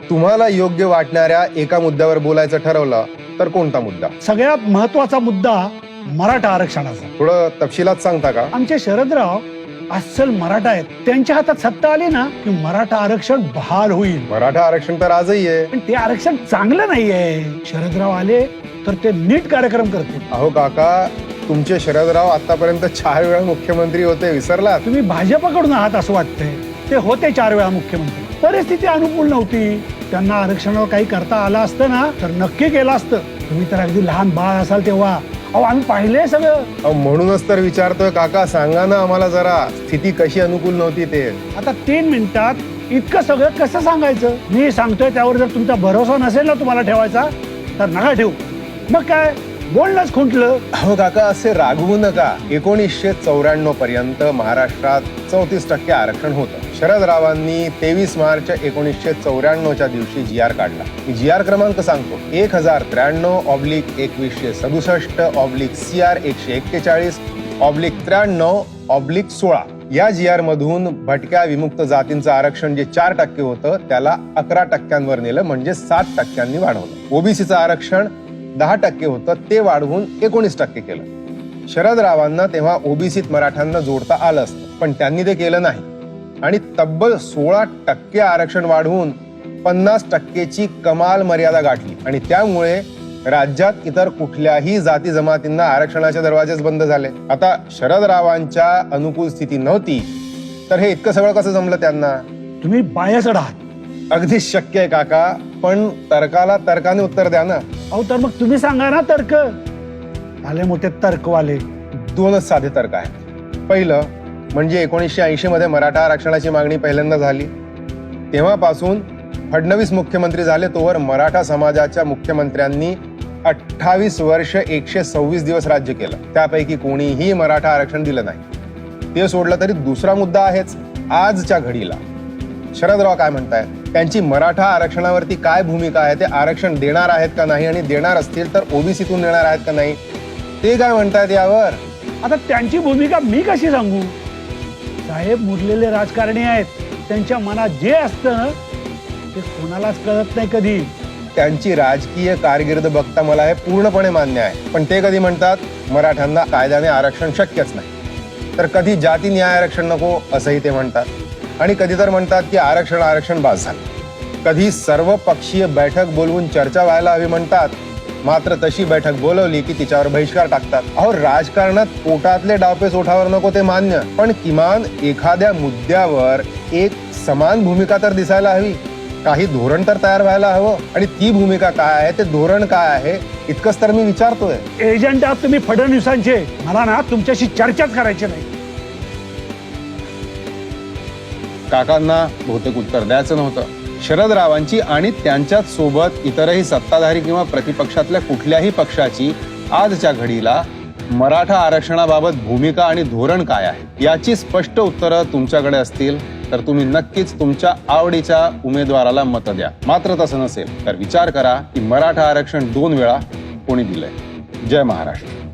तुम्हाला योग्य वाटणाऱ्या एका मुद्द्यावर बोलायचं ठरवलं तर कोणता मुद्दा? सगळ्यात महत्वाचा मुद्दा मराठा आरक्षणाचा. थोडं तपशिलात सांगता का? आमचे शरदराव अस्सल मराठा आहेत. त्यांच्या हातात सत्ता आली ना की मराठा आरक्षण बहाल होईल. मराठा आरक्षण तर आजही आहे. पण ते आरक्षण चांगलं नाहीये. शरदराव आले तर ते नीट कार्यक्रम करतील. अहो काका, तुमचे शरदराव आतापर्यंत 4 वेळा मुख्यमंत्री होते, विसरलात? तुम्ही भाजपकडून आहात असं वाटतंय. ते होते 4 वेळा मुख्यमंत्री. परिस्थिती अनुकूल नव्हती. त्यांना आरक्षणावर काही करता आलं असतं ना तर नक्की केलं असतं. तुम्ही तर अगदी लहान बाळ असाल तेव्हा. अहो आम्ही पाहिलंय सगळं. अहो म्हणूनच तर विचारतोय काका, सांगा ना आम्हाला जरा स्थिती कशी अनुकूल नव्हती ते. आता 3 मिनिटात इतकं सगळं कसं सांगायचं? मी सांगतोय त्यावर जर तुमचा भरोसा नसेल ना तुम्हाला ठेवायचा तर नका ठेवू. मग काय बोलणंच खुंटलं. अहो काका, असे रागवू नका. 1994 पर्यंत महाराष्ट्रात 34% आरक्षण होतं. शरदरावांनी 23 मार्च 1994च्या दिवशी जी आर काढला. जी आर क्रमांक सांगतो 1093/21/CR141/93/16. या जी आर मधून भटक्या विमुक्त जातींचं आरक्षण जे 4% होतं त्याला 11%वर नेलं, म्हणजे 7%नी वाढवलं. ओबीसीचं आरक्षण 10% होतं, ते वाढवून 19% केलं. शरदरावांना तेव्हा ओबीसीत मराठ्यांना जोडता आलं असतं, पण त्यांनी ते केलं नाही आणि तब्बल 16% आरक्षण वाढवून 50%ची कमाल मर्यादा गाठली. आणि त्यामुळे राज्यात इतर कुठल्याही जाती जमातींना आरक्षणाचे दरवाजेच बंद झाले. आता शरदरावांच्या अनुकूल स्थिती नव्हती तर हे इतकं सगळं कसं जमलं त्यांना? तुम्ही बायसड आहात. अगदी शक्य आहे काका, पण तर्काला तर्काने उत्तर द्या ना. अहो तर मग तुम्ही सांगा ना तर्क. आले मोठे तर्कवाले. 2च साधे तर्क आहेत. पहिलं म्हणजे 1980 मध्ये मराठा आरक्षणाची मागणी पहिल्यांदा झाली. तेव्हापासून फडणवीस मुख्यमंत्री झाले तोवर मराठा समाजाच्या मुख्यमंत्र्यांनी 28 वर्ष 126 दिवस राज्य केलं. त्यापैकी कोणीही मराठा आरक्षण दिलं नाही. ते सोडलं तरी दुसरा मुद्दा आहेच. आजच्या घडीला शरदराव काय म्हणतायत? त्यांची मराठा आरक्षणावरती काय भूमिका आहे? ते आरक्षण देणार आहेत का नाही? आणि देणार असतील तर ओबीसीतून देणार आहेत का नाही? ते काय म्हणतायत यावर? आता त्यांची भूमिका मी कशी सांगू? साहेब मुरलेले राजकारणी आहेत. त्यांच्या मनात जे असतं ना ते कोणालाच कळत नाही कधी. त्यांची राजकीय कारकीर्द बघता मला हे पूर्णपणे मान्य आहे. पण ते कधी म्हणतात मराठ्यांना कायद्याने आरक्षण शक्यच नाही, तर कधी जाती न्याय आरक्षण नको असंही ते म्हणतात. आणि कधी तर म्हणतात की आरक्षण बास झालं. कधी सर्व पक्षीय बैठक बोलवून चर्चा व्हायला हवी म्हणतात, मात्र तशी बैठक बोलवली की तिच्यावर बहिष्कार टाकतात. अहो राजकारणात पोटातले डावपेच ओठावर नको ते मान्य, पण किमान एखाद्या मुद्द्यावर एक समान भूमिका तर दिसायला हवी. काही धोरण तर तयार व्हायला हवं. आणि ती भूमिका काय आहे, ते धोरण काय आहे, इतकंच तर मी विचारतोय. एजंट आहात तुम्ही फडणवीसांचे. मला ना तुमच्याशी चर्चाच करायची नाही. काकांना बहुतेक उत्तर द्यायचं नव्हतं. शरदरावांची आणि त्यांच्याच सोबत इतरही सत्ताधारी किंवा प्रतिपक्षातल्या कुठल्याही पक्षाची आजच्या घडीला मराठा आरक्षणाबाबत भूमिका आणि धोरण काय आहे याची स्पष्ट उत्तरं तुमच्याकडे असतील तर तुम्ही नक्कीच तुमच्या आवडीच्या उमेदवाराला मत द्या. मात्र तसं नसेल तर विचार करा की मराठा आरक्षण 2 वेळा कोणी दिलंय. जय महाराष्ट्र.